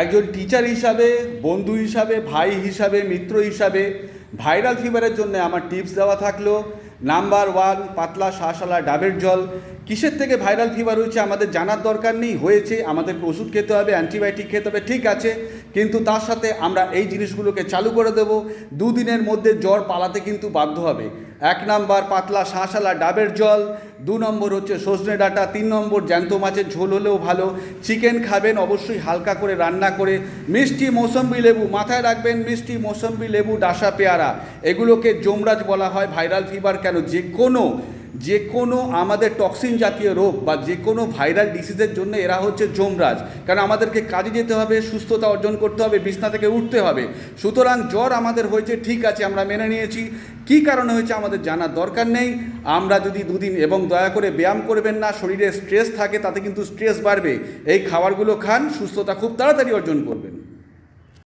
একজন টিচার হিসাবে, বন্ধু হিসাবে, ভাই হিসাবে, মিত্র হিসাবে ভাইরাল ফিভারের জন্য আমার টিপস দেওয়া থাকলো। নাম্বার ওয়ান, পাতলা শাঁসওয়ালা ডাবের জল। কিসের থেকে ভাইরাল ফিভার হয়েছে আমাদের জানার দরকার নেই, হয়েছে আমাদেরকে ওষুধ খেতে হবে, অ্যান্টিবায়োটিক খেতে হবে, ঠিক আছে, কিন্তু তার সাথে আমরা এই জিনিসগুলোকে চালু করে দেব। দুদিনের মধ্যে জ্বর পালাতে কিন্তু বাধ্য হবে। এক নাম্বার পাতলা শাঁসওয়ালা ডাবের জল, দু নম্বর হচ্ছে সজনে ডাঁটা, তিন নম্বর জ্যান্ত মাছের ঝোল হলেও ভালো। চিকেন খাবেন অবশ্যই হালকা করে রান্না করে। মিষ্টি মৌসম্বি লেবু, মাথায় রাখবেন, মিষ্টি মৌসম্বি লেবু, ডাসা পেয়ারা, এগুলোকে যমরাজ বলা হয়। ভাইরাল ফিভার কেন, যে কোনো আমাদের টক্সিন জাতীয় রোগ বা যে কোনো ভাইরাল ডিসিজের জন্য এরা হচ্ছে যমরাজ। কারণ আমাদেরকে কাজে যেতে হবে, সুস্থতা অর্জন করতে হবে, বিছনা থেকে উঠতে হবে। সুতরাং জ্বর আমাদের হয়েছে, ঠিক আছে, আমরা মেনে নিয়েছি। কী কারণে হয়েছে আমাদের জানার দরকার নেই। আমরা যদি দুদিন, এবং দয়া করে ব্যায়াম করবেন না, শরীরে স্ট্রেস থাকে, তাতে কিন্তু স্ট্রেস বাড়বে। এই খাবারগুলো খান, সুস্থতা খুব তাড়াতাড়ি অর্জন করবেন।